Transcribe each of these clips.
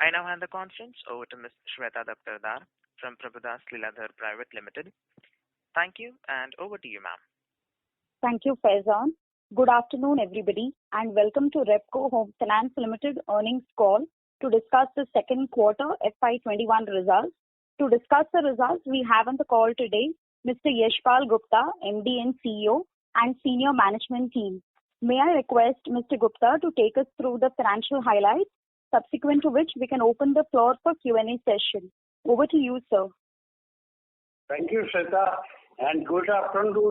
I now hand the conference over to Ms. Shweta Daptardar from Prabhudas Lilladher Private Limited. Thank you, and over to you, ma'am. Thank you, Faizan. Good afternoon, everybody, and welcome to Repco Home Finance Limited earnings call to discuss the second quarter FY21 results. To discuss the results, we have on the call today Mr. Yashpal Gupta, MD and CEO, and senior management team. May I request Mr. Gupta to take us through the financial highlights, subsequent to which we can open the floor for Q&A session. Over to you, sir. Thank you, Shweta, and good afternoon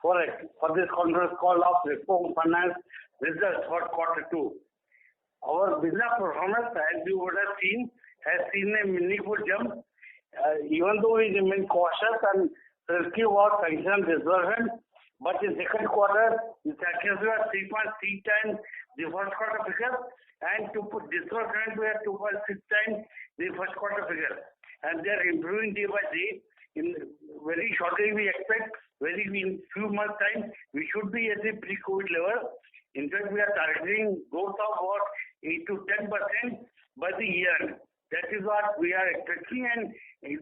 for this conference call of Repco Home Finance results for quarter two. Our business performance, as you would have seen, has seen a meaningful jump. Even though we remain cautious and selective about sanction disbursement, but in second quarter, the sanctions were 3.3 times the first quarter figure, and to put disbursement were 2.6 times the first quarter figure. And they are improving day by day. In very shortly, we expect in few months' time, we should be at the pre-COVID level. In fact, we are targeting growth of about 8 to 10% by the year end. That is what we are expecting, and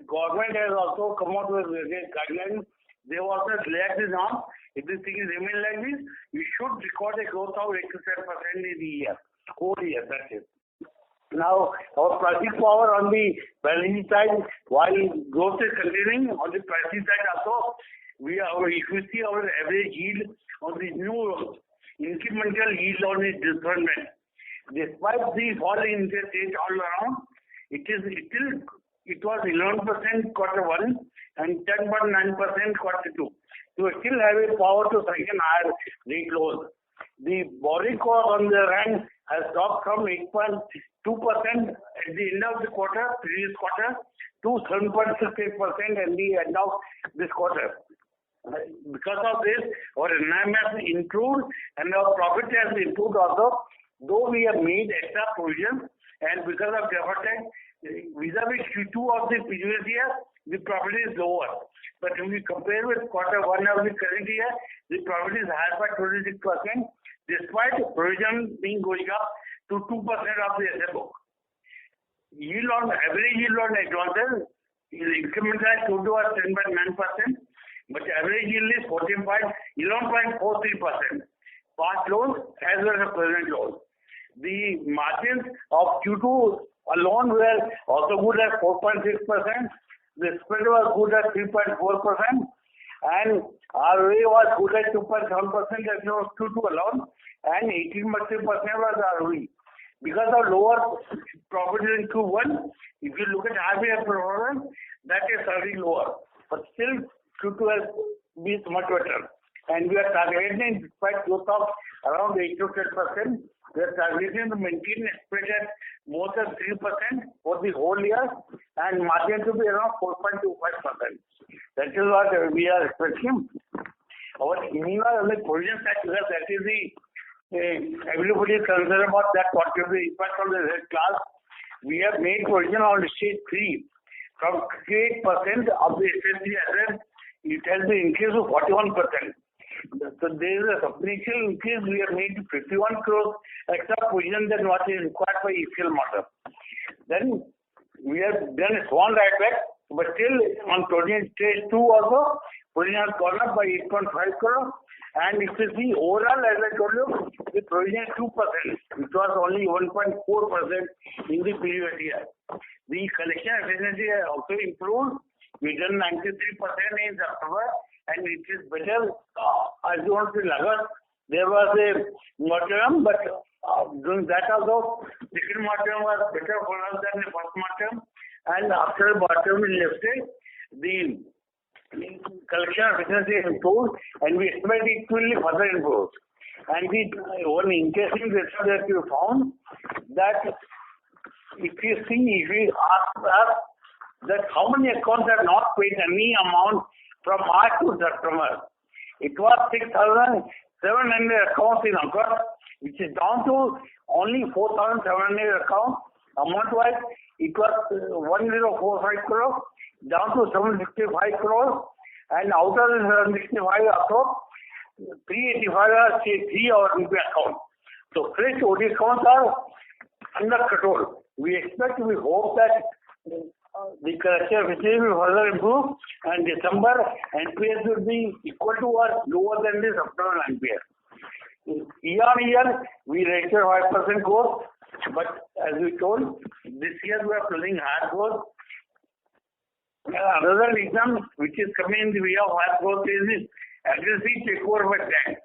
government has also come out with guidelines. They have also relaxed the norm. If this thing is remain like this, we should record a growth of 8 to 10% in the year, whole year. That's it. Now, our pricing power on the balance sheet side, while growth is continuing, on the pricing side also, if you see our average yield on the new incremental yield on the disbursement, despite the fall in interest rate all around, it was 11% quarter one and 10.9% quarter two. So we still have a power to sanction higher rate loans. The borrowing cost on the other hand has dropped from 8.2% at the end of the previous quarter, to 7.68% at the end of this quarter. Because of this, our NIM has improved and our profit has improved also, though we have made extra provisions, and because of deferred tax, vis-a-vis Q2 of the previous year, the profit is lower. But when we compare with quarter one of the current year, the profit is higher by 26%, despite the provision being going up to 2% of the asset book. Average yield on advances is incremental total was 10.9%, but average yield is 11.43%. Past loans as well as present loans. The margins of Q2 alone were also good at 4.6%. The spread was good at 3.4%, and ROA was good at 2.7% as of Q2 alone, and 18.3% was ROE. Because of lower profit in Q1, if you look at RBI performance, that is slightly lower. But still, Q2 has been much better. And we are targeting, despite growth of around 8 to 10%, we are targeting to maintain spread at more than 3% for the whole year, and margin to be around 4.25%. That is what we are expecting. Our meanwhile, on the provision side, because that is everybody is concerned about that, what will be the impact on the asset class. We have made provision on stage 3 from 58% of the stage 3 assets. It has been increased to 41%. So there is a substantial increase. We have made 51 crores extra provision than what is required by ECL model. Then we have done a small write-back, but still on provision stage 2 also, provision has gone up by 8.5 crores. And if you see overall, as I told you, the provision is 2%, which was only 1.4% in the previous year. The collection efficiency has also improved. We done 93% in October, and it is better. As you want to Lagar, there was a moratorium, but during that also, second moratorium was better for us than the first moratorium. And after the moratorium is lifted, the collection efficiency is improved, and we expect it will further improve. And the one interesting result that we found, that if we ask us that how many accounts have not paid any amount from March to September, it was 6,700 accounts in August, which is down to only 4,700 accounts. Amount-wise, it was 1045 crores, down to 765 crores, and out of the 765 also, 385 are stage 3 or NPA accounts. So fresh OD accounts are under control. we hope that the collection efficiency will further improve and December NPS will be equal to or lower than the September NPS. Year on year, we registered 5% growth, but as we told, this year we are planning higher growth. Another reason which is coming in the way of higher growth is aggressive takeover by banks.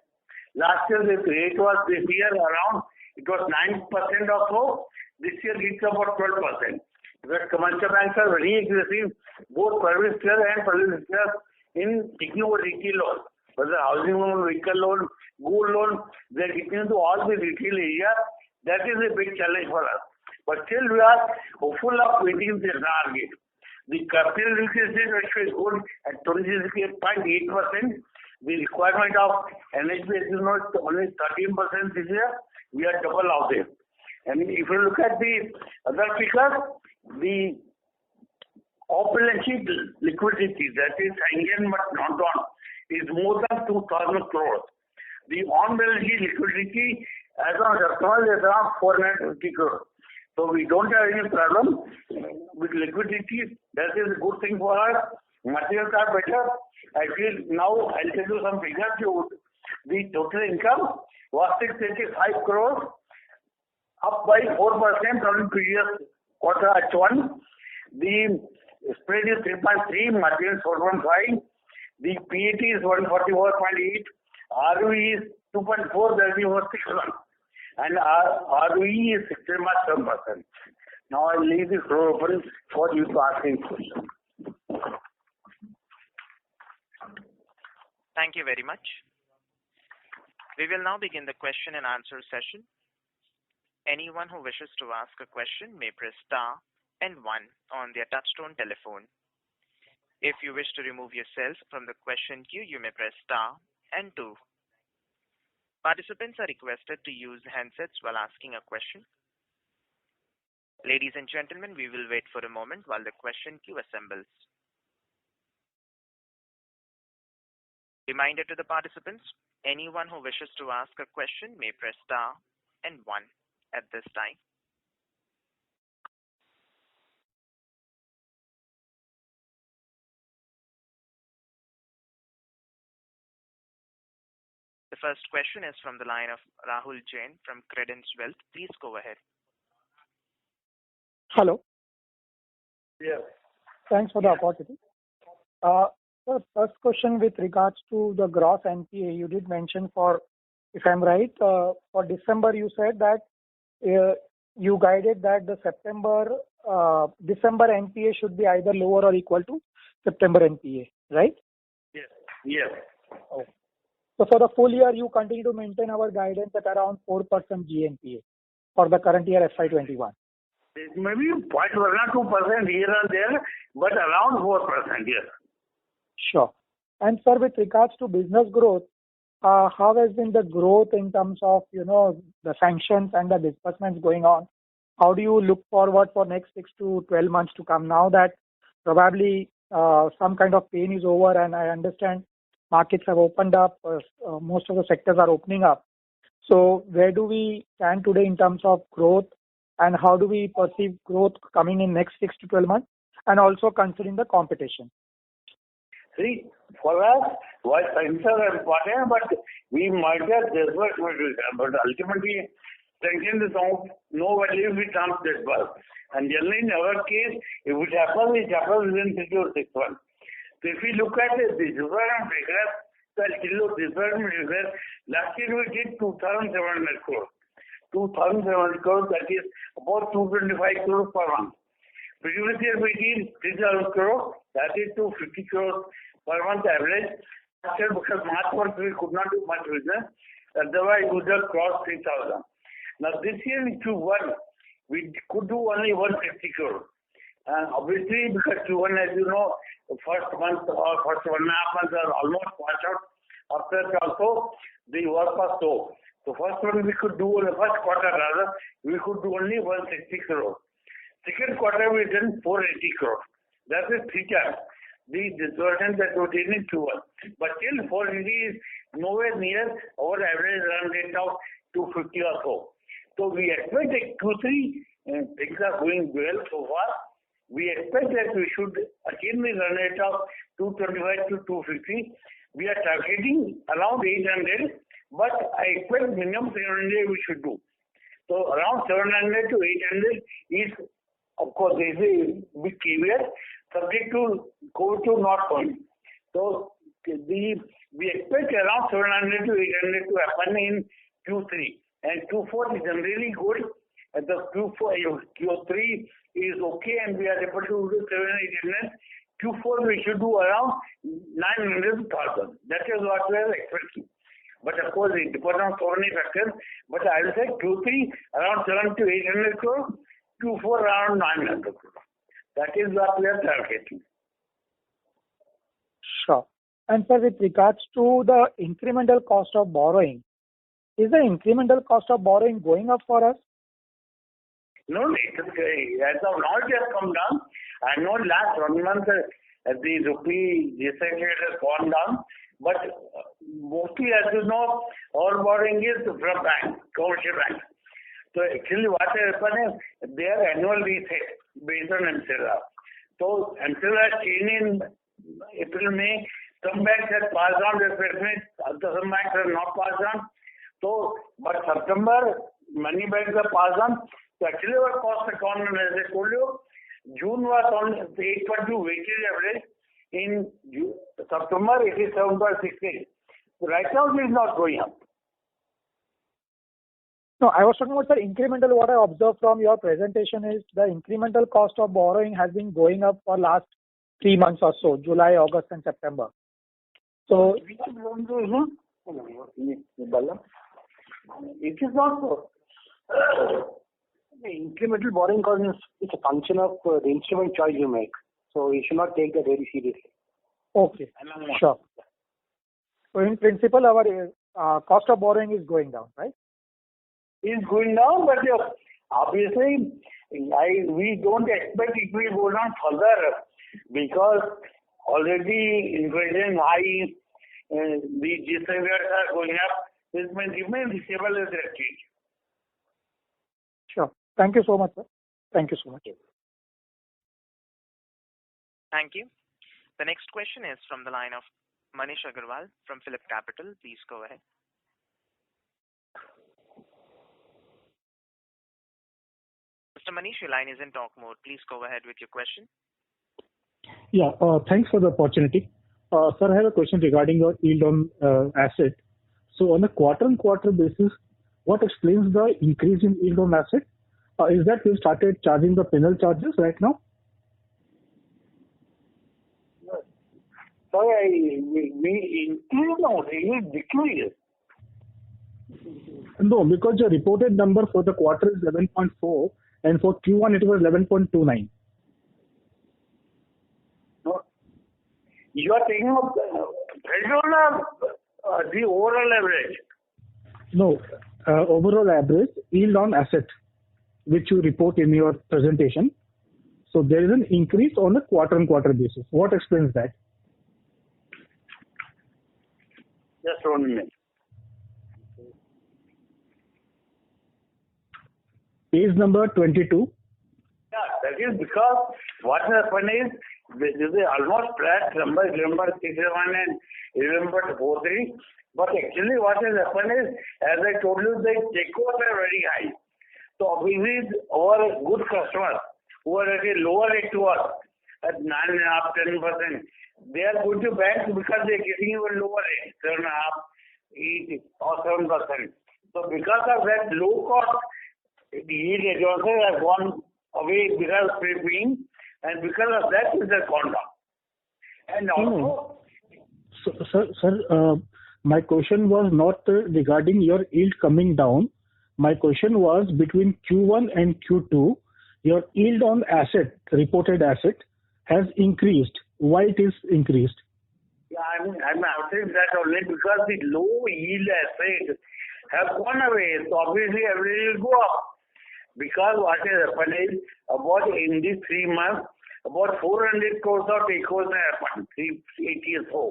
Last year the rate was, this year around, it was 9% or so. This year it's about 12%. Because commercial banks are very aggressive, both private sector and public sector, in taking over retail loans. Whether housing loan, vehicle loan, gold loan, they are getting into all the retail area. That is a big challenge for us. But still we are hopeful of meeting the target. The capital liquidity ratio is good at 26.8%. The requirement of NHB is not only 13% this year. We are double out there. And if you look at the other figures, the off-balance sheet liquidity, that is hanging but not on, is more than 2,000 crores. The on-balance sheet liquidity as on September is around 450 crores. So we don't have any problem with liquidity. That is a good thing for us. Materials are better. I feel now I'll tell you some figures. The total income was 685 crores, up by 4% from the previous quarter H1. The spread is 3.3, margin is 4.5. The PAT is 144.8. ROE is 2.4, that is over 6.1. And our ROE is 16.7%. Now I'll leave the floor open for you to ask any questions. Thank you very much. We will now begin the question and answer session. Anyone who wishes to ask a question may press star and 1 on their touchtone telephone. If you wish to remove yourself from the question queue, you may press star and 2. Participants are requested to use handsets while asking a question. Ladies and gentlemen, we will wait for a moment while the question queue assembles. Reminder to the participants, anyone who wishes to ask a question may press star and 1 at this time. The first question is from the line of Rahul Jain from Credence Wealth. Please go ahead. Hello. Yes. Thanks for the opportunity. So first question with regards to the gross NPA, you did mention if I'm right, for December you said that you guided that the December NPA should be either lower or equal to September NPA, right? Yes. Yes. Okay. So for the full year, you continue to maintain our guidance at around 4% GNPA for the current year FY21. It may be 0.1 or 2% here and there, but around 4%, yes. Sure. And sir, with regards to business growth, how has been the growth in terms of, the sanctions and the disbursements going on? How do you look forward for next 6 to 12 months to come now that probably some kind of pain is over and I understand markets have opened up, most of the sectors are opening up. So where do we stand today in terms of growth and how do we perceive growth coming in next 6 to 12 months and also considering the competition? See, for us, while sanctions are important, but we might have disbursement with them. But ultimately, sanctions is no value we can't disburse. And generally, in our case, if it happens within 3 to 6 months. So if we look at the disbursement figure, last year we did 2,700 crores. 2,700 crores, that is about 225 crores per month. Previous year we did 3,000 crores, that is 250 crores per month average. Last year because March month we could not do much business, otherwise we would have crossed 3,000. Now this year in Q1, we could do only 150 crores. And obviously because Q1, as you know, first month or first 1.5 months are almost washed out. After that also, the work was slow. So first one we could do, the first quarter rather, we could do only 160 crores. Second quarter we done 480 crores. That is 3 times the disbursement that we did in Q1. But still 480 is nowhere near our average run rate of 250 or so. So we expect that Q3 things are going well so far. We expect that we should achieve the run rate of 225 to 250. We are targeting around 800, but I expect minimum 700 we should do. So around 700 to 800 is, of course, there is a big caveat, subject to COVID to not going. So we expect around 700 to 800 to happen in Q3, and Q4 is really good. And the Q3 is okay, and we are able to do 700, 800. Q4 we should do around 900 to 1,000. That is what we are expecting. But of course, it depends on so many factors. But I will say Q3 around 700 to 800 crore, Q4 around 900 crore. That is what we are targeting. Sure. And sir, with regards to the incremental cost of borrowing, is the incremental cost of borrowing going up for us? No, as of now it has come down. I know last 1 month the rupee recently has gone down, but mostly, as you know, our borrowing is from bank, commercial bank. So actually what has happened is their annual reset based on MCLR. So MCLR changed in April, May. Some banks have passed on their preference, some banks have not passed on. So, but September, many banks have passed on. So actually our cost account, as I told you, June was on 8.2 weighted average. In September, it is 7.68. So right now it is not going up. No, I was talking about the incremental. What I observed from your presentation is the incremental cost of borrowing has been going up for last 3 months or so, July, August, and September. So, it is not so. The incremental borrowing cost is a function of the instrument choice you make. So you should not take that very seriously. Okay, sure. So in principle, our cost of borrowing is going down, right? Is going down, but obviously we don't expect it will go down further because already inflation high, the GST rates are going up. This may remain stable as that change. Sure. Thank you so much, sir. Thank you so much. Thank you. The next question is from the line of Manish Agarwal from Phillip Capital. Please go ahead. Mr. Manish, your line is in talk mode. Please go ahead with your question. Yeah, thanks for the opportunity. Sir, I have a question regarding your yield on asset. So on a quarter-on-quarter basis, what explains the increase in yield on asset? Is that you started charging the penal charges right now? Sorry, we increase or we decrease? No, because your reported number for the quarter is 11.4 and for Q1 it was 11.29. No. You are taking up threshold or the overall average? No, overall average yield on asset, which you report in your presentation. So there is an increase on a quarter-on-quarter basis. What explains that? Just 1 minute. Page number 22. Yeah, that is because what happened is this is almost flat number 11.61 and 11.43. But actually what has happened is, as I told you, the takeovers are very high. So obviously our good customers who are at a lower rate to us at 9.5%, 10%, they are going to banks because they are getting even lower rate, 7.5%, 8% or 7%. So because of that low cost, the yield advances have gone away because of prepaying, and because of that it has gone down. And also, Sir, my question was not regarding your yield coming down. My question was between Q1 and Q2, your yield on asset, reported asset, has increased. Why it is increased? Yeah, I'm answering that only because the low yield assets have gone away. So obviously average will go up. Because what has happened is, about in these 3 months, about 400 crores of takeovers have happened, 380 or so.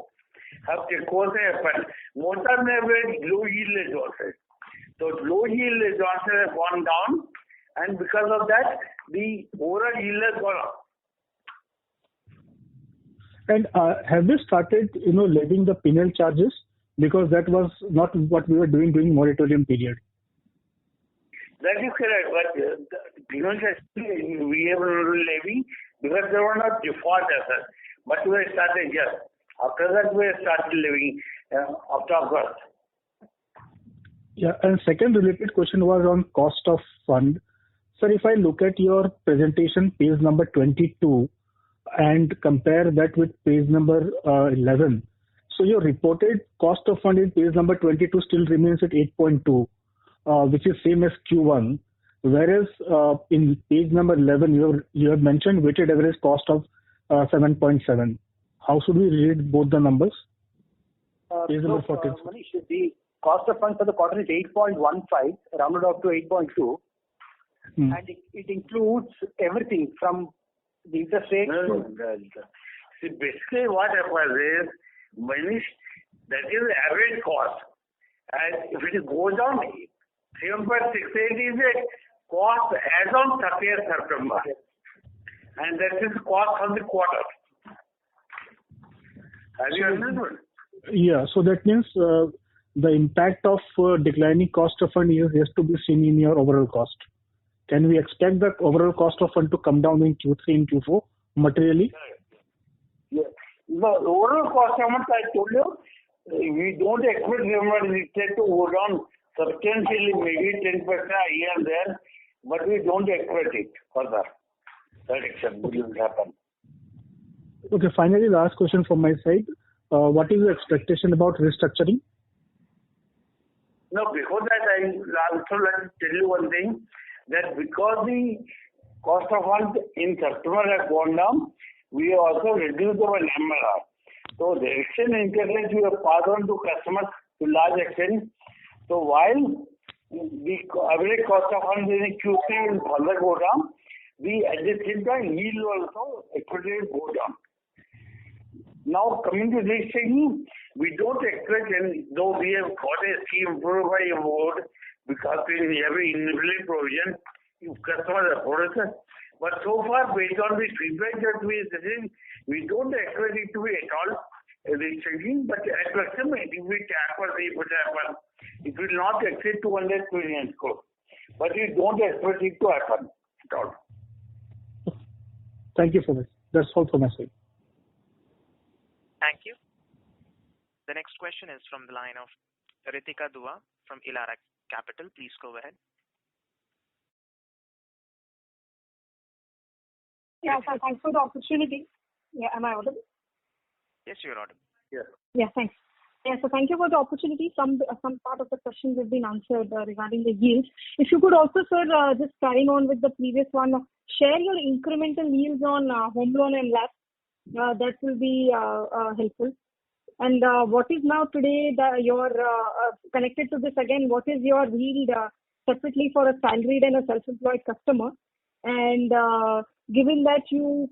Have takeovers have happened. Most of them have low yield advances. So low yield advances have gone down, and because of that, the overall yield has gone up. And have they started, levying the penal charges? Because that was not what we were doing during moratorium period. That is correct, but the penal charges we have levy because there were not default assets. But we started, yes. After that, we started levying after August. Yeah, and second related question was on cost of fund. Sir, if I look at your presentation, page number 22, and compare that with page number 11, so your reported cost of fund in page number 22 still remains at 8.2, which is same as Q1, whereas in page number 11, you have mentioned weighted average cost of 7.7. How should we read both the numbers? Page number 14. Manish, the cost of funds for the quarter is 8.15, rounded off to 8.2, and it includes everything from the interest rate to... See, basically what happens is, Manish, that is the average cost. And if it goes down, 7.68 is a cost as on 30th September. And that is cost on the quarter. Have you understood? Yeah, so that means the impact of declining cost of fund has to be seen in your overall cost. Can we expect the overall cost of fund to come down in Q3 and Q4 materially? Yes. The overall cost of fund, I told you, we don't expect it to go down substantially, maybe 10% here and there, but we don't expect it further. Reduction will happen. Okay, finally, last question from my side. What is your expectation about restructuring? No, before that, I also like to tell you one thing, that because the cost of funds in September has gone down, we also reduced our MLR. So the action interest rate we have passed on to customers to large extent. So while the average cost of funds in Q3 will further go down, at the same time yield will also expected to go down. Now coming to this thing, we don't expect, and though we have got a scheme approved by a board because we have an inbuilt provision, if customers approach us. But so far, based on the feedback that we are getting, we don't expect it to be at all restricting, but at maximum it will happen, it will happen. It will not exceed 200 million crores. But we don't expect it to happen at all. Thank you for this. That's all from my side. Thank you. The next question is from the line of Ritika Dua from Elara Capital. Please go ahead. Yeah, sir, thanks for the opportunity. Yeah, am I audible? Yes, you're audible. Yes. Yeah, thanks. Yeah, so thank you for the opportunity. Some part of the questions have been answered regarding the yields. If you could also, sir, just carrying on with the previous one, share your incremental yields on home loan and LAP. That will be helpful. And what is now today your connected to this again? What is your yield separately for a salaried and a self-employed customer? And given that you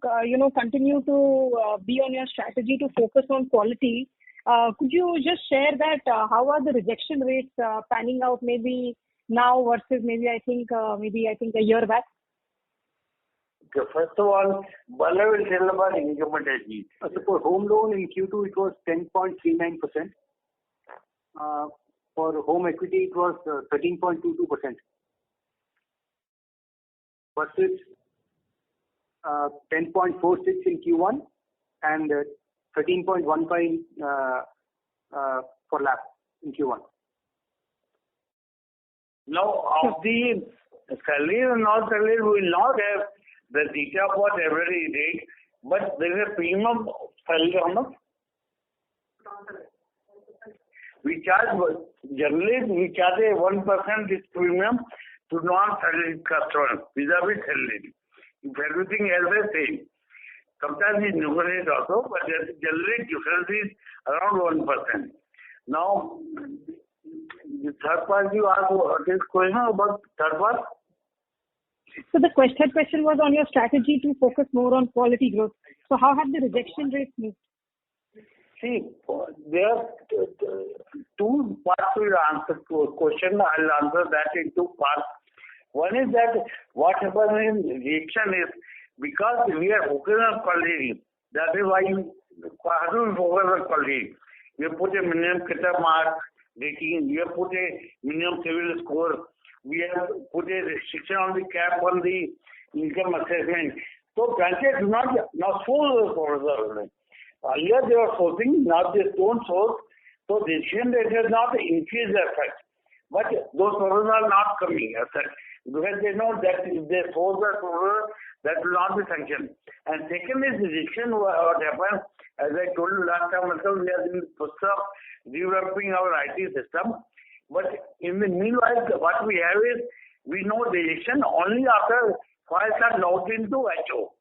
continue to be on your strategy to focus on quality, could you just share that how are the rejection rates panning out maybe now versus maybe I think a year back? Okay, first of all, Bala will tell about incremental yield. So for home loan in Q2 it was 10.39%. For home equity it was 13.22%. Versus 10.46 in Q1 and 13.15 for LAP in Q1. Now, of the salary and non-salary, we will not have the data for every rate, but there is a premium salary how much? We charge, generally we charge a 1% this premium to non-salaried customers vis-a-vis salaried. If everything else is same. Sometimes we negotiate also, but generally difference is around 1%. Now, the third part you asked, what is question about third part? So the third question was on your strategy to focus more on quality growth. So how have the rejection rates moved? See, there are two parts to your answer to a question. I'll answer that in two parts. One is that what happens in reaction is because we are focusing on quality. That is why how do we focus on quality? We put a minimum cut-off mark rating. We have put a minimum civil score. We have put a restriction on the cap on the income assessment. So branches do not now source those proposals. Earlier they were sourcing, now they don't source. So decision rate has not increased as such. But those proposals are not coming as such. Because they know that if they source the proposal, that will not be sanctioned. And second is decision what happens, as I told you last time also, we are in the process of developing our IT system. But in the meanwhile, what we have is, we know decision only after files are logged into HO.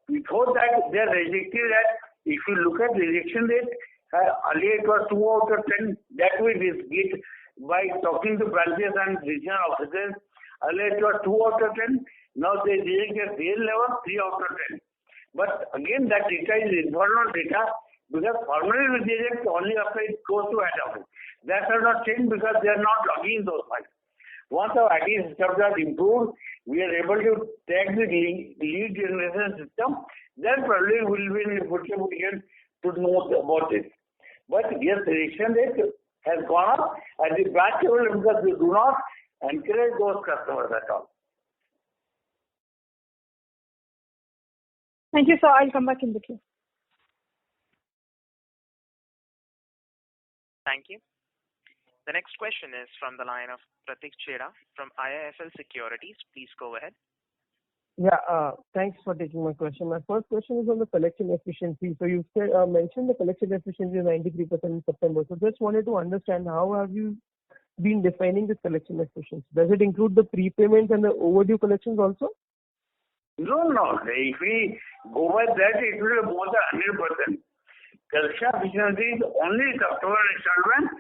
Before that, they are rejected at, if you look at rejection rate, earlier it was 2 out of 10, that we get by talking to branches and regional officers. Earlier it was 2 out of 10, now they reject at real level 3 out of 10. But again, that data is informal data because formally we reject only after it goes to head office. That has not changed because they are not logging those files. Once our IT systems are improved, we are able to tag the lead generation system, then probably we will be in a good position to know about it. But yes, the rejection rate has gone up at the branch level because we do not encourage those customers at all. Thank you, sir. I'll come back in the queue. Thank you. The next question is from the line of Pratik Chheda from IIFL Securities. Please go ahead. Yeah, thanks for taking my question. My first question is on the collection efficiency. So you mentioned the collection efficiency is 93% in September. So just wanted to understand how have you been defining this collection efficiency? Does it include the prepayments and the overdue collections also? No. If we go by that, it will be more than 100%. Collection efficiency is only September installment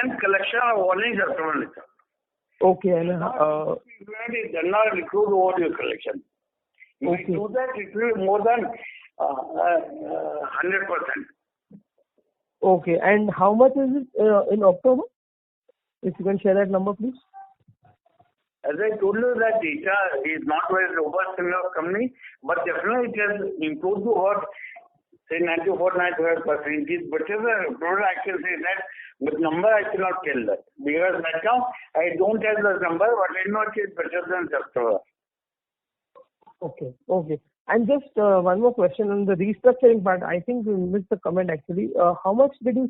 and collection of only September installment. Okay. And it does not include overdue collection. If we do that, it will be more than 100%. Okay. And how much is it in October? If you can share that number, please. As I told you, that data is not very robust in our company, but definitely it has improved to about, say, 94-95%. It is better than I can say that, but number I cannot tell that. Because right now, I don't have the number, but I know it is better than September. Okay. And just one more question on the restructuring part. I think we missed the comment actually. How much did you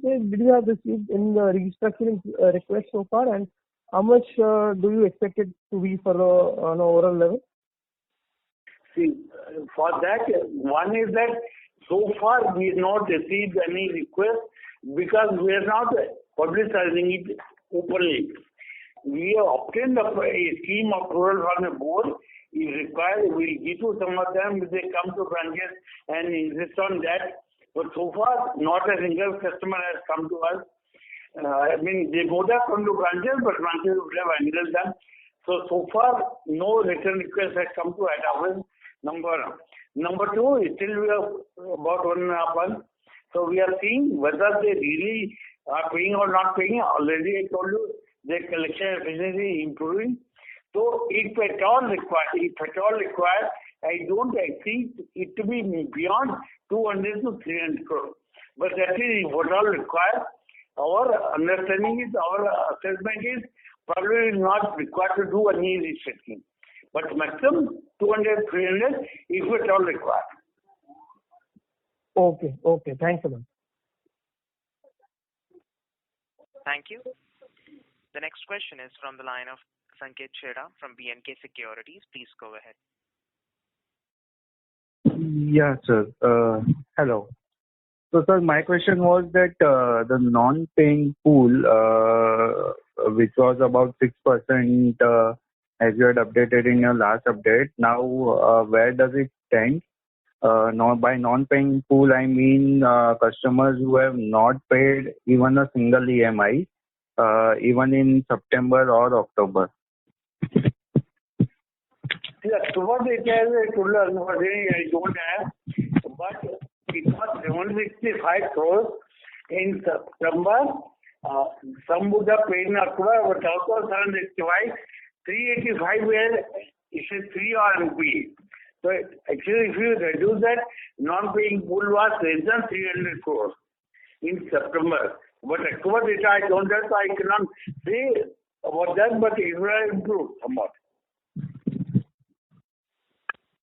have received in the restructuring request so far, and how much do you expect it to be for on an overall level? See, for that, one is that so far we have not received any request because we are not publicizing it openly. We have obtained a scheme approval from the board. If required, we will give to some of them if they come to branches and insist on that. But so far, not a single customer has come to us. They both have come to branches, but branches would have handled them. So far, no return request has come to head office, number one. Number two, still we have about 1.5 months. So we are seeing whether they really are paying or not paying. Already I told you their collection efficiency is improving. So if at all required, I don't think it to be beyond 200 to 300 crores. But that is what all required. Our understanding is, our assessment is probably not required to do any restructuring. But maximum 200, 300 if at all required. Okay. Thanks a lot. Thank you. The next question is from the line of Sanket Chheda from B&K Securities. Please go ahead. Yeah, sir. Hello. So, sir, my question was that the non-paying pool, which was about 6%, as you had updated in your last update, now where does it stand? By non-paying pool, I mean customers who have not paid even a single EMI, even in September or October. October data, I told you, I don't have, but it was 765 crores in September. Some would have paid in October, but also 765. 385 where it is 3 on NPA. So actually, if you reduce that, non-paying pool was less than 300 crores in September. But October data I don't have, so I cannot say about that, but it will improve somewhat.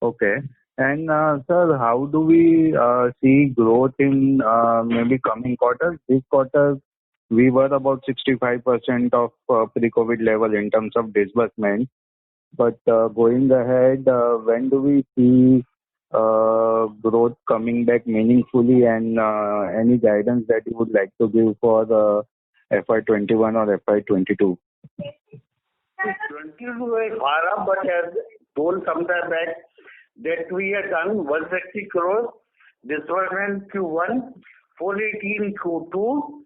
Okay. And sir, how do we see growth in maybe coming quarters? This quarter, we were about 65% of pre-COVID level in terms of disbursement. But going ahead, when do we see growth coming back meaningfully, and any guidance that you would like to give for the FY21 or FY22? 22 is far up, but as told sometime back, that we have done 160 crores disbursement Q1, 418 Q2,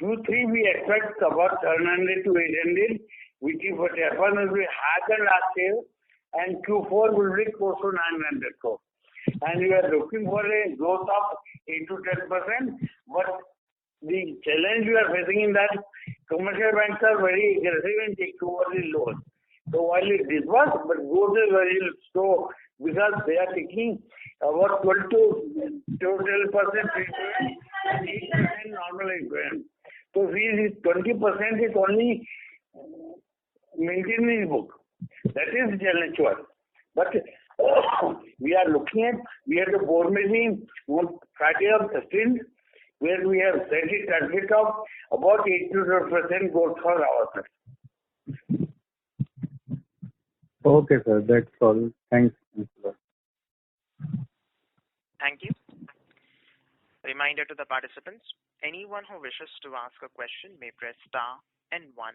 Q3 we expect about 700 to 800, which is what happened will be higher than last year, and Q4 will be close to 900 crores. And we are looking for a growth of 8 to 10%, but the challenge we are facing in that commercial banks are very aggressive and take over the loans. So while it disburse, but growth is very slow because they are taking about 12 to 12% repayment and 8% normal repayment. So this 20% is only maintaining the book. That is the challenge to us. But we are looking at, we have the board meeting on Friday of 13th, where we have set a target of about 8 to 12% growth for ourselves. Okay, sir. That's all. Thanks. Thank you. Reminder to the participants, anyone who wishes to ask a question may press star and 1.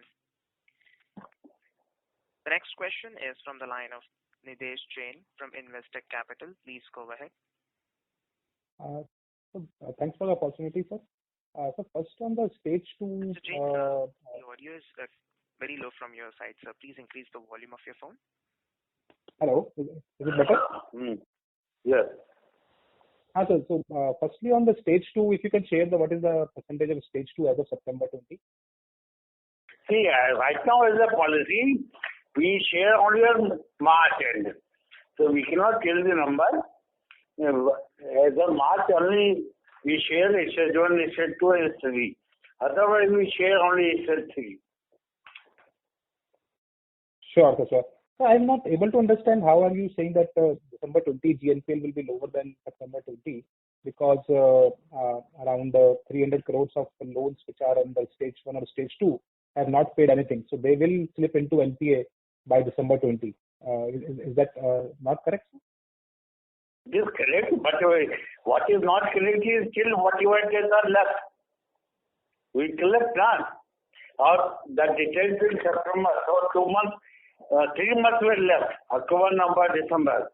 The next question is from the line of Nidesh Jain from Investec Capital. Please go ahead. Thanks for the opportunity, sir. So first on the stage 2... Mr. Jain, the audio is very low from your side, sir. Please increase the volume of your phone. Hello, is it better? Yes. Sir, so firstly on the stage 2, if you can share what is the percentage of stage 2 as of September 20? See, right now as a policy, we share only on March end. So we cannot tell the number. As of March only, we share stage 1, stage 2 and stage 3. Otherwise, we share only stage 3. Sure, sir. So I'm not able to understand how are you saying that December 20 GNPL will be lower than September 20, because around 300 crores of loans which are on the stage 1 or stage 2 have not paid anything. So they will slip into NPA by December 20. Is that not correct, sir? It is correct, but what is not correct is still whatever days are left. We collect that. Or the details in September, so 2 months, 3 months were left, October, November, December.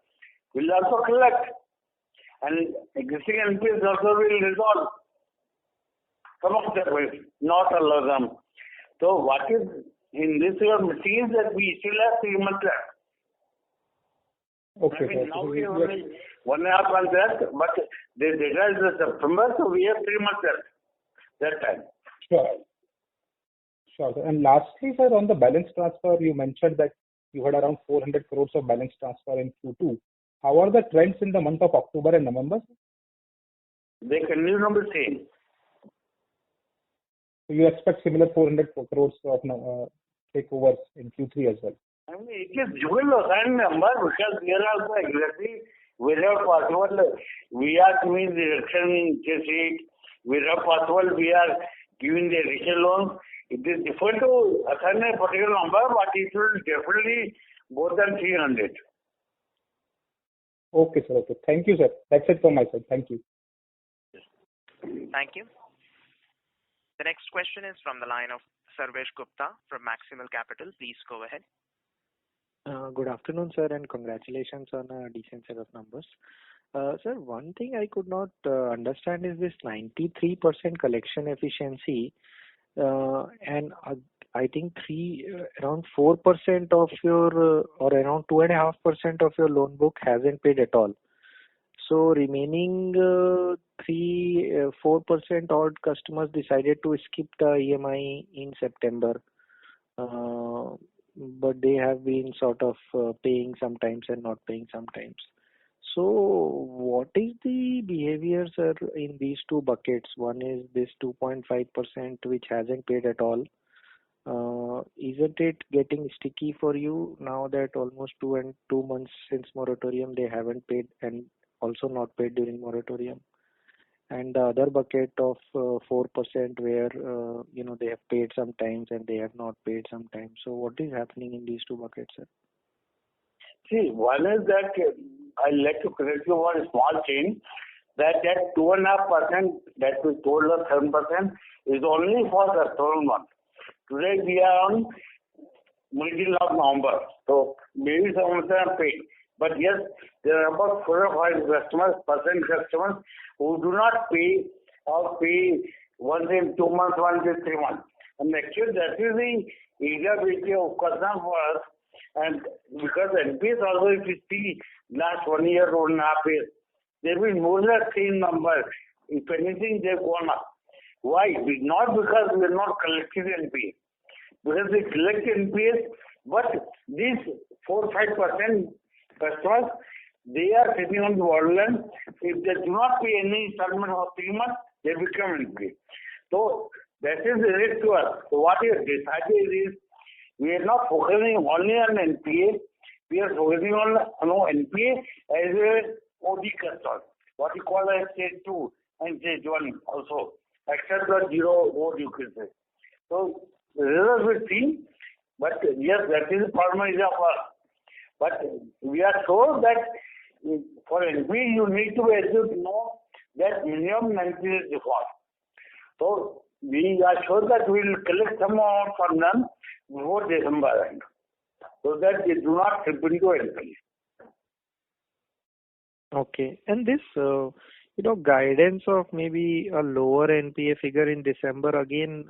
We'll also collect. And existing NPAs also will resolve. Some of them will, not all of them. So what is in this year means that we still have 3 months left. Okay. I mean, now we have only 1.5 months left, but the data is September, so we have 3 months left that time. Sure. And lastly, sir, on the balance transfer, you mentioned that you had around 400 crores of balance transfer in Q2. How are the trends in the month of October and November? They continue to be the same. So you expect similar 400 crores of takeovers in Q3 as well? I mean, it is jewel assigned number because we are also exactly wherever possible. We are giving the reduction rate. Wherever possible, we are giving the additional loans. It is difficult to assign a particular number, but it will definitely more than 300. Okay, sir. Okay. Thank you, sir. That's it from my side. Thank you. Thank you. The next question is from the line of Sarvesh Gupta from Maximal Capital. Please go ahead. Good afternoon, sir, and congratulations on a decent set of numbers. Sir, one thing I could not understand is this 93% collection efficiency, and I think around 4% of your or around 2.5% of your loan book hasn't paid at all. So remaining 4% odd customers decided to skip the EMI in September. but they have been sort of paying sometimes and not paying sometimes. So what is the behavior, sir, in these two buckets? One is this 2.5% which hasn't paid at all. Isn't it getting sticky for you now that almost 2 months since moratorium they haven't paid and also not paid during moratorium? And the other bucket of 4% where they have paid sometimes and they have not paid sometimes. So what is happening in these two buckets, sir? See, one is that I'd like to correct you one small change, that 2.5% that we told us 7% is only for the 12 month. Today we are on middle of November, so maybe some of them are paid. But yes, there are about 4 or 5 customers who do not pay or pay once in 2 months, once in 3 months. And actually that is the area which is of concern for us. And because NPS also, if you see last 1 year, 1.5 years, there will be more than the same number. If anything, they've gone up. Why? Not because we are not collecting NPS. Because we collect NPS, but these 4-5% customers, they are sitting on the borderline. If they do not pay any installment for 3 months, they become NPA. So that is the risk to us. So what we have decided is, we are not focusing only on NPA. We are focusing on NPA as well as OD customers. What we call as stage 2 and stage 1 also. Except the 0 OD you can say. So the results will see. But yes, that is the problem is of us. But we are sure that for NPA you need to be able to know that minimum 90 days default. So we are sure that we will collect some amount from them before December end, so that they do not slip into NPA. Okay. And this, guidance of maybe a lower NPA figure in December again,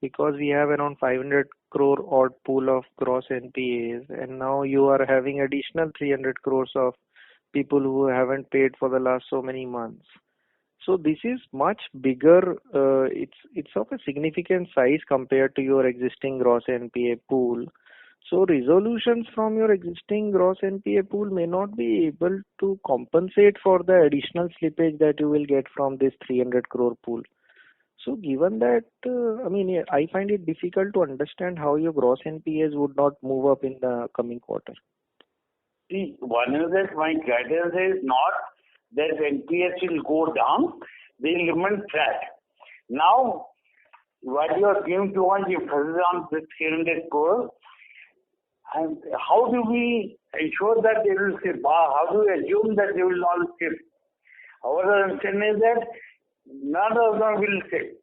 because we have around 500 crore odd pool of gross NPAs, and now you are having additional 300 crores of people who haven't paid for the last so many months. So this is much bigger. It's of a significant size compared to your existing gross NPA pool. So resolutions from your existing gross NPA pool may not be able to compensate for the additional slippage that you will get from this 300 crore pool. So given that, I find it difficult to understand how your gross NPAs would not move up in the coming quarter. See, one is that my guidance is not that NPS will go down, they will remain flat. Now, what you are giving to one, you focus on this 300 crore, and how do we ensure that they will skip? How do we assume that they will not skip? Our understanding is that none of them will skip.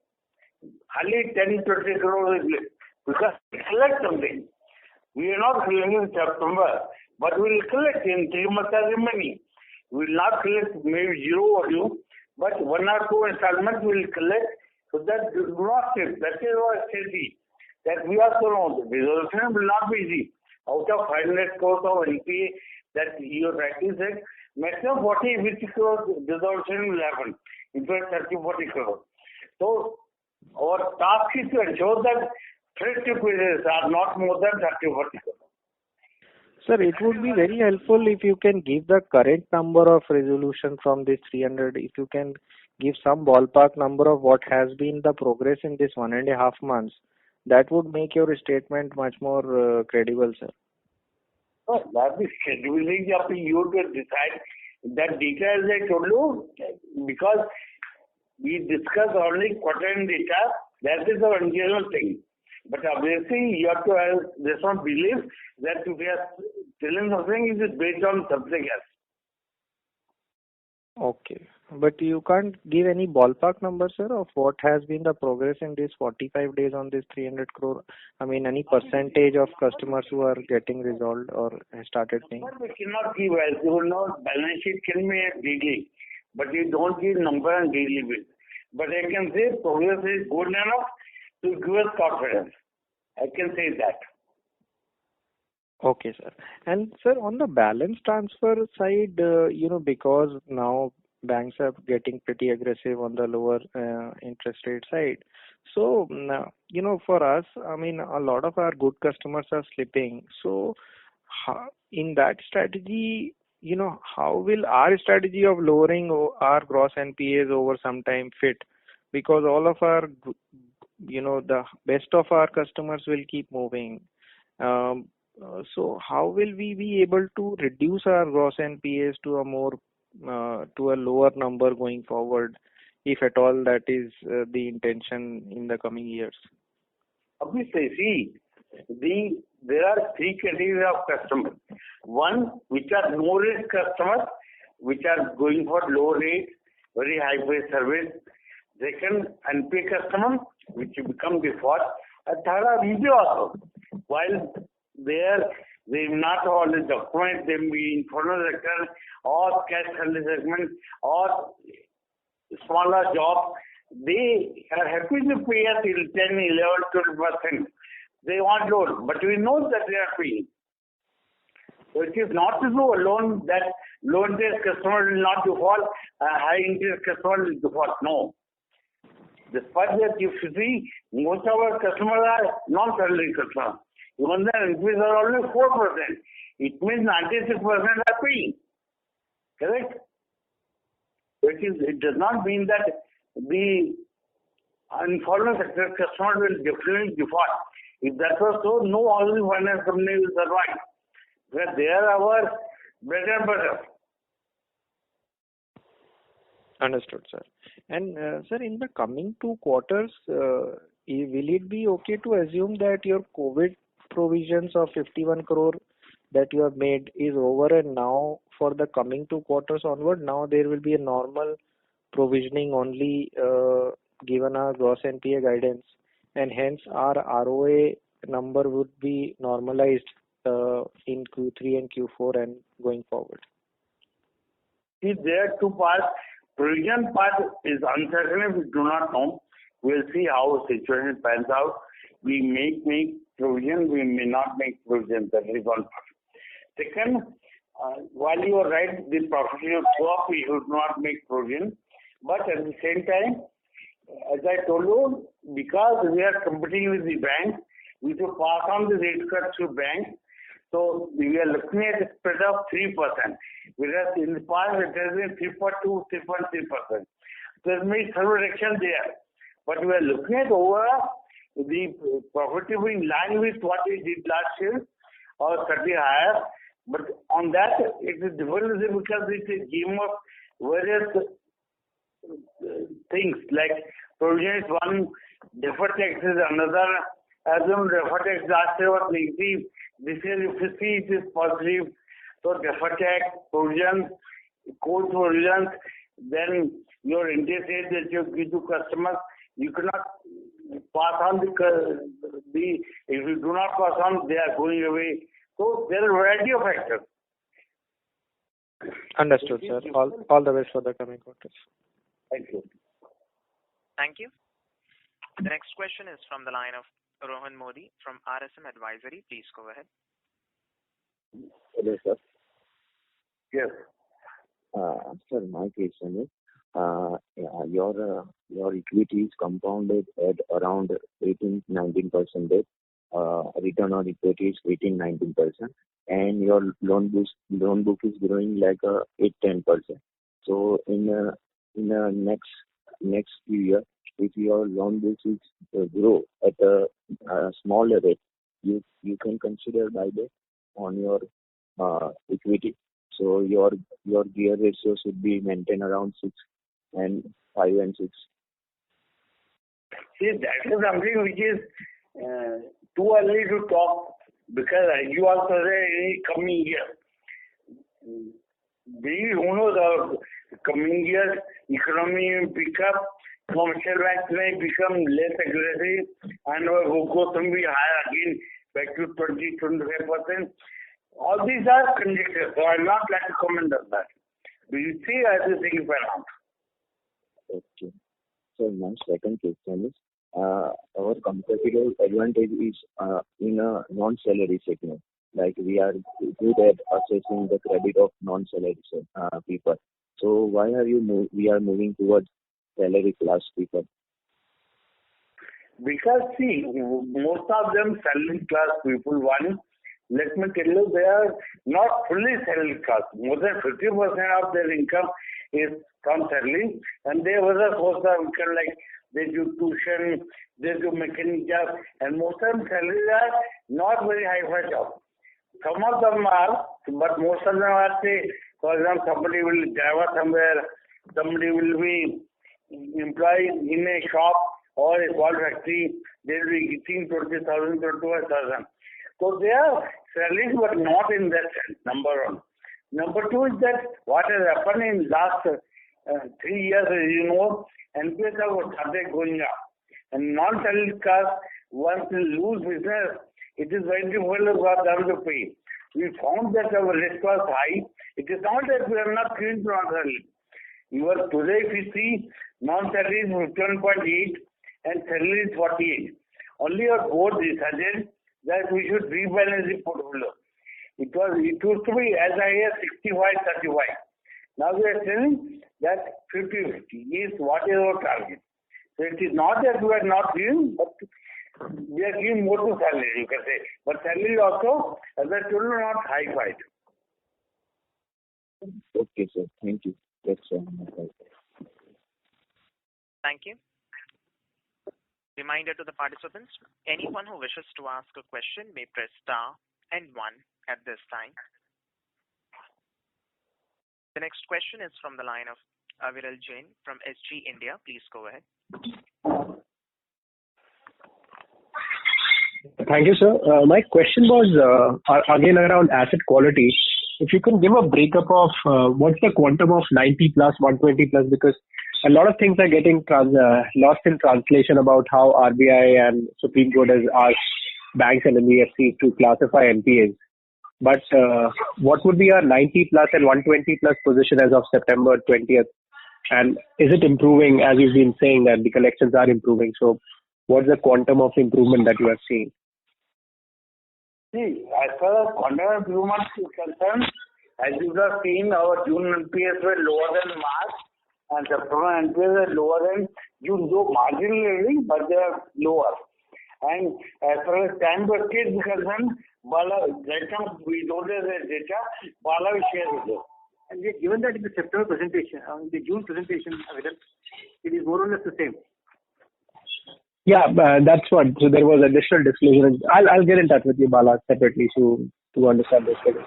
Only 10-20 crore will skip. Because we collect something. We are not collecting in September, but we will collect in 3 months as remaining. We will not collect maybe 0 value, but 1 or 2 installments we will collect, so that do not skip. That is our strategy. That we also know the resolution will not be easy. Out of 500 crores of NPA that you rightly said, maximum 40-50 crores resolution will happen. In fact, 30-40 crores. So our task is to ensure that fresh slippages are not more than 30-40 crores. Sir, it would be very helpful if you can give the current number of resolution from this 300. If you can give some ballpark number of what has been the progress in this 1.5 months, that would make your statement much more credible, sir. Oh, that is scheduling up to you to decide that data, as I told you, because we discuss only quarter-end data, that is the original thing. But obviously, you have to have this one belief that if we are telling something, it is based on something else. Okay. But you can't give any ballpark number, sir, of what has been the progress in these 45 days on this 300 crore? Any percentage of customers who are getting resolved or started paying? But we cannot give, as you know, balance sheet can be daily, but you don't give number on daily basis. But I can say progress is good enough to give us confidence. I can say that. Okay, sir. And sir, on the balance transfer side, because now banks are getting pretty aggressive on the lower interest rate side. So, for us, I mean, a lot of our good customers are slipping. So, in that strategy, how will our strategy of lowering our gross NPAs over some time fit? Because all of our, the best of our customers will keep moving. So how will we be able to reduce our gross NPAs to a lower number going forward, if at all that is the intention in the coming years? Obviously, see, there are three categories of customers. One, which are no-risk customers, which are going for low rate, very high-pay service. Second, NPA customers, which become default. And third are easy also. While they not all the documents, they may be informal sector or cash handling segment or smaller job. They are happy to pay us till 10, 11, 12%. They want loan, but we know that they are paying. So it is not to do alone that low interest customer will not default, high interest customer will default. No. Despite that, if you see, most of our customers are non-salary customers. Even the NPAs are only 4%. It means 96% are paying. Correct? It does not mean that the informal sector customer will definitely default. If that was so, no housing finance company will survive. Because they are our bread and butter. Understood, sir. And sir, in the coming 2 quarters, will it be okay to assume that your COVID provisions of 51 crore that you have made is over, and now for the coming 2 quarters onward, now there will be a normal provisioning only given our gross NPA guidance, and hence our ROA number would be normalized in Q3 and Q4 and going forward? See, there are 2 parts. Provision part is uncertain. We do not know. We'll see how the situation pans out. We may make provision, we may not make provision. That is one part. Second, while you are right, the profit will go up, we should not make provision. But at the same time, as I told you, because we are competing with the bank, we should pass on the rate cuts to bank. So we are looking at a spread of 3%, whereas in the past it has been 3.2, 3.3%. There may be some reduction there, but we are looking at overall the profit to be in line with what we did last year or slightly higher. But on that, it is different because it's a game of various things like provision is one, deferred tax is another. Assume deferred tax last year was negative. This year, if you see, it is positive. So deferred tax, provisions, court provisions, then your interest rate that you give to customers, you cannot pass on if you do not pass on, they are going away. So there are a variety of factors. Understood, sir. All the best for the coming quarters. Thank you. Thank you. The next question is from the line of Rohan Modi from RSM Advisory. Please go ahead. Hello, sir. Yes. Sir, my question is, your equity is compounded at around 18-19%. Return on equity is 18-19%, and your loan book is growing like 8-10%. So in the next few years, if your loan book is grow at a smaller rate, you can consider buyback on your equity. So your gear ratio should be maintained around 5 and 6. See, that is something which is too early to talk, because you also say in coming year. Who knows, the coming years economy will pick up, commercial banks may become less aggressive, and our growth will be higher again, back to 20-25%. All these are conjectures, so I will not like to comment on that. We will see as the things pan out. Okay. So my second question is, our competitive advantage is in a non-salary segment. Like we are good at assessing the credit of non-salary people. So why are we are moving towards salary class people? Because see, most of them salary class people, one, let me tell you, they are not fully salary class. More than 50% of their income is from salary, and they other source of income like they do tuition, they do mechanic job, and most of them salaries are not very high job. Some of them are, but most of them are, say, for example, somebody will drive somewhere, somebody will be employed in a shop or a small factory, they will be getting 20,000, 25,000. So they are salaries, but not in that sense, number one. Number two is that what has happened in last 3 years, as you know, NPS have started going up. And non-salaried class, once they lose business, it is very difficult for them to pay. We found that our risk was high. It is not that we are not giving to non-salaried. Even today, if you see, non-salaried is 7.8 and salary is 48. Only our board decided that we should rebalance the portfolio. It used to be as high as 65-35. Now we are saying that 50-50 is what is our target. So it is not that we are not giving, but we are giving more to salary, you can say. But salary also, as I told you, not high-fied. Okay, sir. Thank you. That's all. Thank you. Reminder to the participants, anyone who wishes to ask a question may press star and 1 at this time. The next question is from the line of Aviral Jain from SG India. Please go ahead. Thank you, sir. My question was again around asset quality. If you can give a breakup of what's the quantum of 90 plus, 120 plus, because a lot of things are getting lost in translation about how RBI and Supreme Court has asked banks and NBFCs to classify NPAs. But what would be our 90 plus and 120 plus position as of September 20th? And is it improving, as you've been saying that the collections are improving? So what's the quantum of improvement that you are seeing? See, as far as quantum improvement is concerned, as you have seen, our June NPAs were lower than March, and September NPAs are lower than June, though marginally, but they are lower. And as far as time bucket is concerned, Bala, right now we don't have the data, Bala will share with you. And given that in the September presentation, the June presentation, it is more or less the same. Yeah, that's what. So there was additional disclosure. I'll get in touch with you, Bala, separately to understand this figure.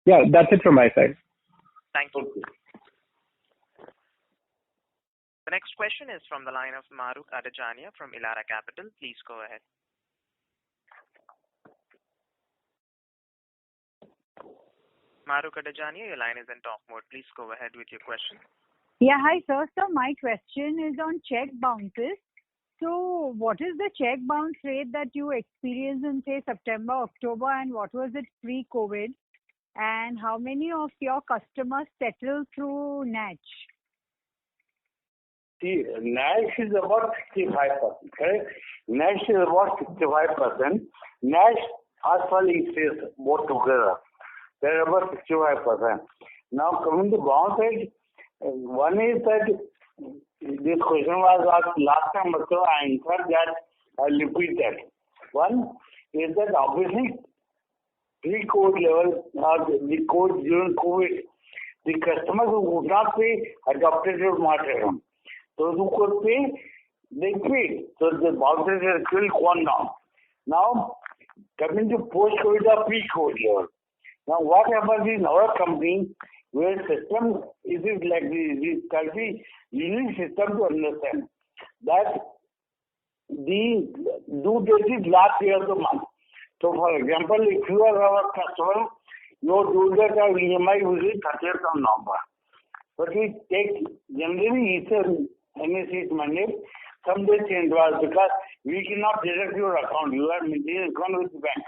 Yeah, that's it from my side. Thank you. The next question is from the line of Mahrukh Adajania from Elara Capital. Please go ahead. Mahrukh Adajania, your line is in talk mode. Please go ahead with your question. Yeah, hi sir. So my question is on check bounces. So what is the check bounce rate that you experienced in, say, September, October, and what was it pre-COVID? And how many of your customers settle through NACH? See, NACH is about 65%, correct? NACH is about 65%. NACH, as well as both together. They're about 65%. Now, coming to bounce rate, one is that this question was asked last time, so I answered that. I'll repeat that. One is that obviously pre-COVID level, the code during COVID, the customers who would not pay adopted your moratorium. Those who could pay, they paid. So the bounce rate has still gone down. Now, coming to post-COVID or pre-COVID level. Now, what happens in our company, where system is like this country, unique system to understand that the due date is last year of the month. So, for example, if you are our customer, your due date of EMI will be 30th of November. But we take generally Easter NSE mandate, some days change because we cannot deduct your account. You are maintaining account with the bank.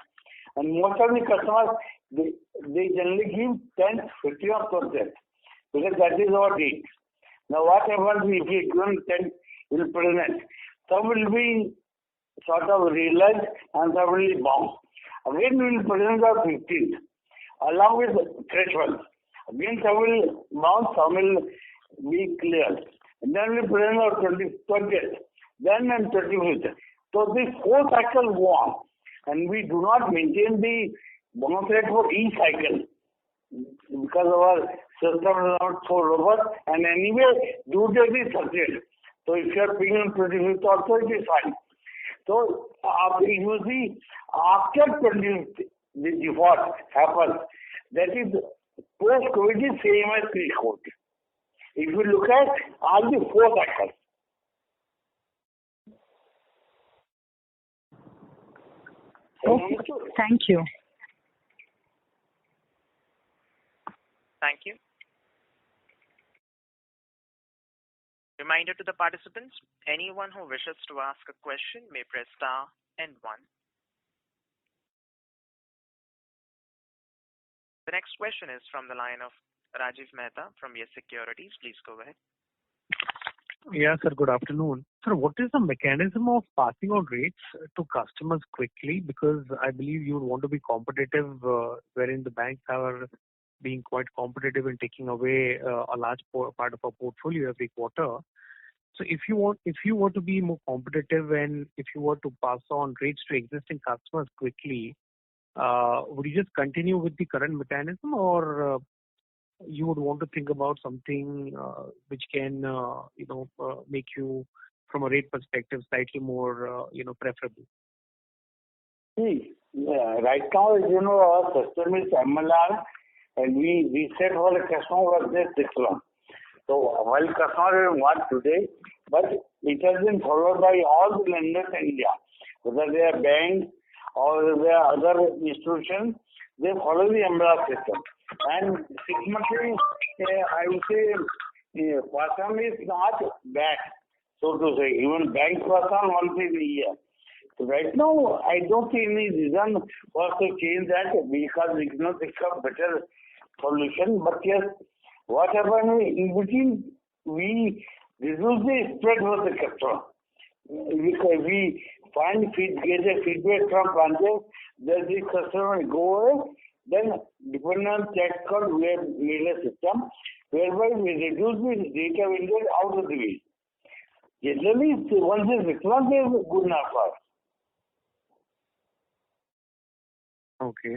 And most of the customers, they generally give 10th, 15th or 10th because that is our date. Now what happens if you give 10th will present? Some will be sort of realized and some will bounce. Again we will present our 15th along with threshold. Again, some will bounce, some will be cleared. And then we present our 20th, then and 25th. So this whole cycle go on. And we do not maintain the bonus rate for each cycle because our system is not so robust. And anyway, due date is 30th. So if you are paying on 25th also, it is fine. So you see, after 25th, the default happens. That is post-COVID is same as pre-COVID. If you look at all the 4 cycles. Okay. Thank you. Thank you. Reminder to the participants, anyone who wishes to ask a question may press star and 1. The next question is from the line of Rajiv Mehta from Yes Securities. Please go ahead. Yeah, sir. Good afternoon. Sir, what is the mechanism of passing on rates to customers quickly? Because I believe you would want to be competitive, wherein the banks are being quite competitive in taking away a large part of our portfolio every quarter. So if you were to be more competitive and if you were to pass on rates to existing customers quickly, would you just continue with the current mechanism, or you would want to think about something which can, make you, from a rate perspective, slightly more, preferable? See, right now, our system is MLR, and we set for the customer was there 6 months. So while customer will want today, but it has been followed by all the lenders in India, whether they are banks or they are other institutions, they follow the MLR system. And 6 months, I would say, person is not bad, so to say. Even bank person once in a year. So right now, I don't see any reason for us to change that because we cannot think of better solution. But yes, what happened in between, we reduce the spread for the customer. We get a feedback from branches that the customer will go away. Then, depending on check code, we have made a system whereby we reduce the data window out of the way. Generally, once it's returned, it's good enough for us. Okay.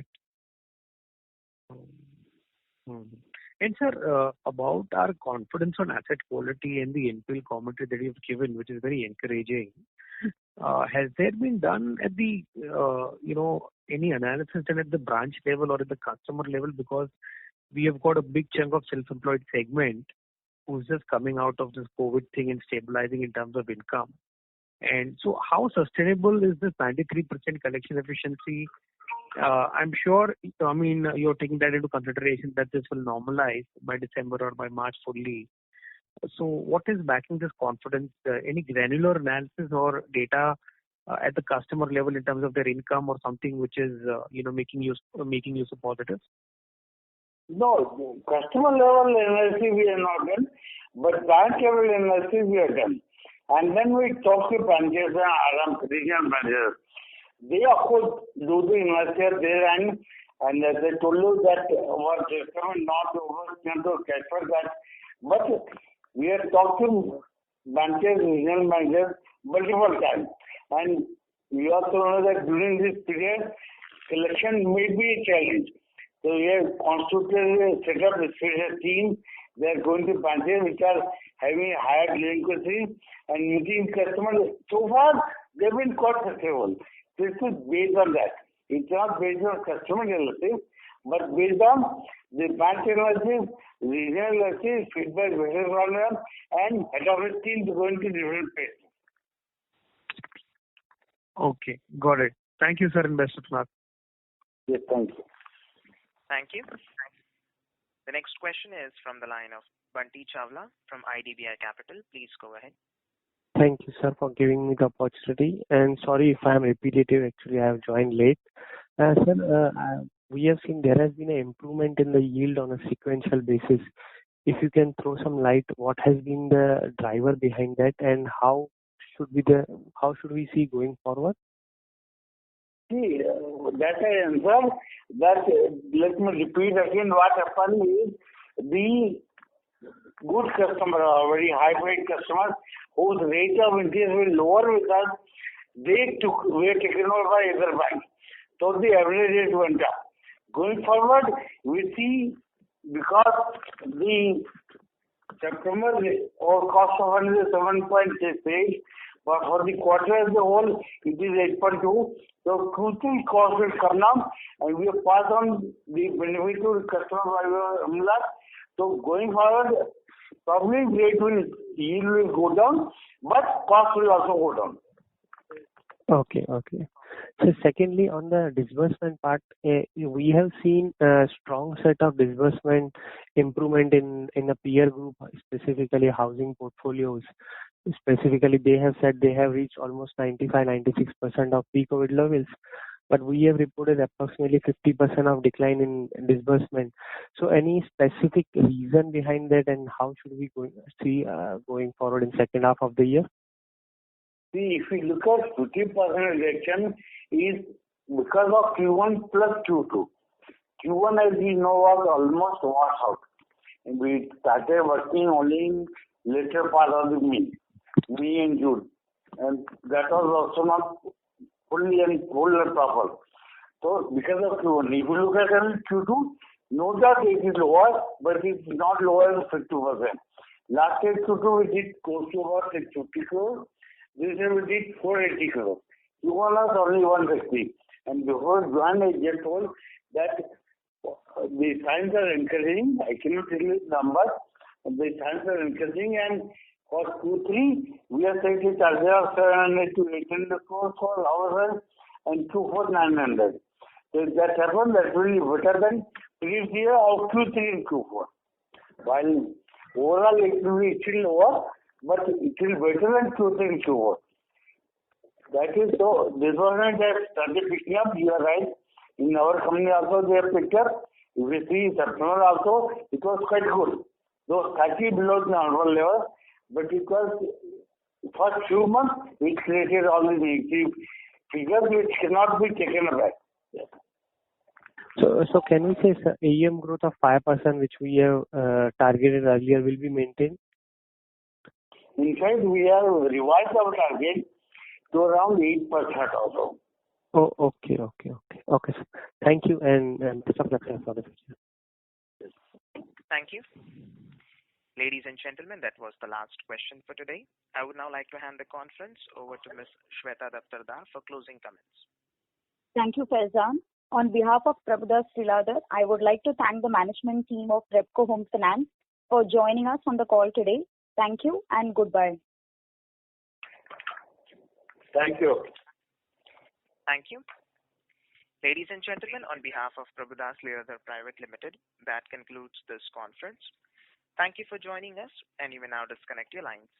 And sir, about our confidence on asset quality and the NPL commentary that you've given, which is very encouraging, has there been done at the, any analysis done at the branch level or at the customer level? Because we have got a big chunk of self-employed segment who's just coming out of this COVID thing and stabilizing in terms of income. And so how sustainable is this 93% collection efficiency? I'm sure, you're taking that into consideration that this will normalize by December or by March fully. So what is backing this confidence? Any granular analysis or data at the customer level in terms of their income or something which is, making you so positive? No, customer level analysis we have not done, but branch level analysis we have done. And then we talk to branches and regional managers. They of course do the analysis there and they told you that our system is not overspent to capture that. But we have talked to branches, regional managers multiple times. And we also know that during this period, collection may be a challenge. So we have constituted, set up a special team. They are going to branches which are having higher delinquency and meeting customers. So far, they've been quite successful. This is based on that. It's not based on customer analysis, but based on the branch analysis, regional analysis, feedback, business owner, and head office teams going to different places. Okay, got it. Thank you, sir, and best of luck. Yes, thank you. Thank you. The next question is from the line of Bunty Chawla from IDBI Capital. Please go ahead. Thank you, sir, for giving me the opportunity. And sorry if I am repetitive. Actually, I have joined late. Sir, we have seen there has been an improvement in the yield on a sequential basis. If you can throw some light, what has been the driver behind that, and how should we see going forward? See, that I answered. That let me repeat again. What happened is the good customer, very high-paid customers whose rate of interest will lower because were taken over by other banks. So the average rate went up. Going forward, we see because the September or cost of fund is 7.68, but for the quarter as a whole, it is 8.2. So Q3 cost will come down, and we have passed on the benefit to the customer by Amla. So going forward, probably yield will go down, but cost will also go down. Okay. So secondly, on the disbursement part, we have seen a strong set of disbursement improvement in a peer group, specifically housing portfolios. Specifically, they have said they have reached almost 95-96% of pre-COVID levels, but we have reported approximately 50% of decline in disbursement. So any specific reason behind that, and how should we see going forward in second half of the year? See, if we look at 50% reduction is because of Q1 plus Q2. Q1, as we know, was almost washed out. We started working only in later part of the May and June. And that was also not fully and proper. So, because of Q1, if you look at Q2, no doubt it is lower, but it's not lower than 50%. Last year Q2 we did close to about 650 crores. This year we did 480 crores. Q1 was only 150. And before Juan, I just told that the signs are encouraging. I cannot tell you the numbers. The signs are encouraging, and for Q3, we are taking a target of 700 to 800 crores for ourselves and Q4 900. So if that happens, that will be better than previous year of Q3 and Q4. While overall it will be still lower, but it will be better than Q3 and Q4. That is so. Disbursement has started picking up. You are right. In our company also they have picked up. If we see September also, it was quite good. Though slightly below the normal level, but it was first few months it created all the negative figures which cannot be taken back. Yes. So can we say AUM growth of 5%, which we have targeted earlier, will be maintained? In fact, we have revised our target to around 8% also. Oh, okay, sir. Thank you, and best of luck for the future. Thank you. Ladies and gentlemen, that was the last question for today. I would now like to hand the conference over to Ms. Shweta Daptardar for closing comments. Thank you, Faizan. On behalf of Prabhudas Lilladher, I would like to thank the management team of Repco Home Finance for joining us on the call today. Thank you and goodbye. Thank you. Thank you. Ladies and gentlemen, on behalf of Prabhudas Lilladher Private Limited, that concludes this conference. Thank you for joining us, and you may now disconnect your lines.